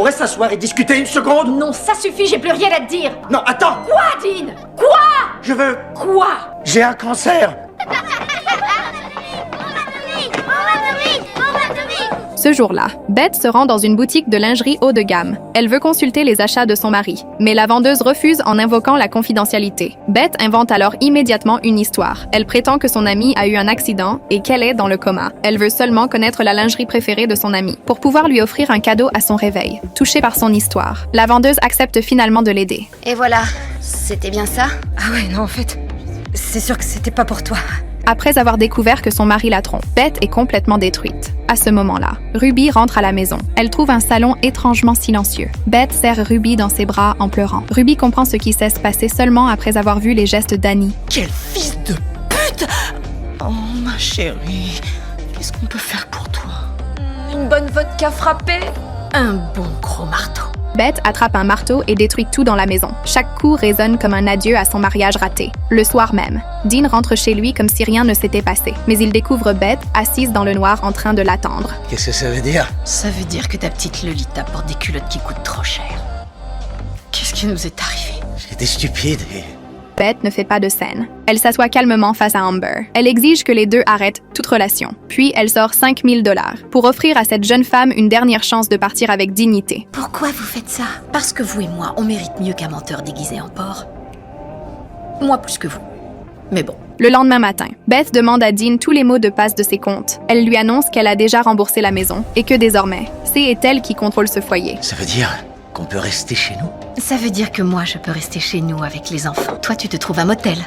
pourrait s'asseoir et discuter une seconde? Non, ça suffit, j'ai plus rien à te dire. Non, attends! Quoi, Dean? Quoi? Je veux... Quoi? J'ai un cancer! Ce jour-là, Beth se rend dans une boutique de lingerie haut de gamme. Elle veut consulter les achats de son mari, mais la vendeuse refuse en invoquant la confidentialité. Beth invente alors immédiatement une histoire. Elle prétend que son amie a eu un accident et qu'elle est dans le coma. Elle veut seulement connaître la lingerie préférée de son amie pour pouvoir lui offrir un cadeau à son réveil. Touchée par son histoire, la vendeuse accepte finalement de l'aider. Et voilà, c'était bien ça? Ah ouais, non, en fait, c'est sûr que c'était pas pour toi. Après avoir découvert que son mari la trompe, Beth est complètement détruite. À ce moment-là, Ruby rentre à la maison. Elle trouve un salon étrangement silencieux. Beth serre Ruby dans ses bras en pleurant. Ruby comprend ce qui s'est passé seulement après avoir vu les gestes d'Annie. Quel fils de pute! Oh, ma chérie, qu'est-ce qu'on peut faire pour toi? Une bonne vodka frappée? Un bon gros marteau. Beth attrape un marteau et détruit tout dans la maison. Chaque coup résonne comme un adieu à son mariage raté. Le soir même, Dean rentre chez lui comme si rien ne s'était passé. Mais il découvre Beth assise dans le noir en train de l'attendre. Qu'est-ce que ça veut dire? Ça veut dire que ta petite Lolita porte des culottes qui coûtent trop cher. Qu'est-ce qui nous est arrivé? J'étais stupide et... Beth ne fait pas de scène. Elle s'assoit calmement face à Amber. Elle exige que les deux arrêtent toute relation. Puis elle sort 5 000 $ pour offrir à cette jeune femme une dernière chance de partir avec dignité. Pourquoi vous faites ça? Parce que vous et moi, on mérite mieux qu'un menteur déguisé en porc. Moi plus que vous. Mais bon. Le lendemain matin, Beth demande à Dean tous les mots de passe de ses comptes. Elle lui annonce qu'elle a déjà remboursé la maison et que désormais, c'est elle qui contrôle ce foyer. Ça veut dire qu'on peut rester chez nous? Ça veut dire que moi, je peux rester chez nous avec les enfants. Toi, tu te trouves un motel.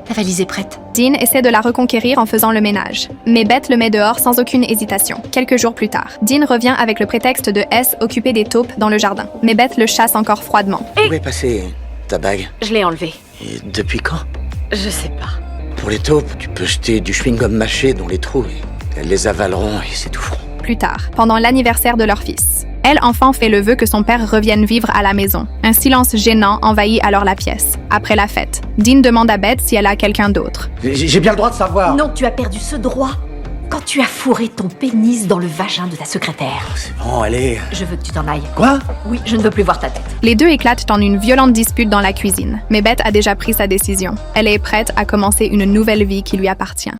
Ta valise est prête. Dean essaie de la reconquérir en faisant le ménage. Mais Beth le met dehors sans aucune hésitation. Quelques jours plus tard, Dean revient avec le prétexte de S occuper des taupes dans le jardin. Mais Beth le chasse encore froidement. Où est passée ta bague? Je l'ai enlevée. Et depuis quand? Je sais pas. Pour les taupes, tu peux jeter du chewing-gum mâché dans les trous et elles les avaleront et s'étoufferont. Plus tard, pendant l'anniversaire de leur fils, elle enfant fait le vœu que son père revienne vivre à la maison. Un silence gênant envahit alors la pièce. Après la fête, Dean demande à Beth si elle a quelqu'un d'autre. J'ai bien le droit de savoir. Non, tu as perdu ce droit quand tu as fourré ton pénis dans le vagin de ta secrétaire. C'est bon, allez. Je veux que tu t'en ailles. Quoi? Oui, je ne veux plus voir ta tête. Les deux éclatent en une violente dispute dans la cuisine. Mais Beth a déjà pris sa décision. Elle est prête à commencer une nouvelle vie qui lui appartient.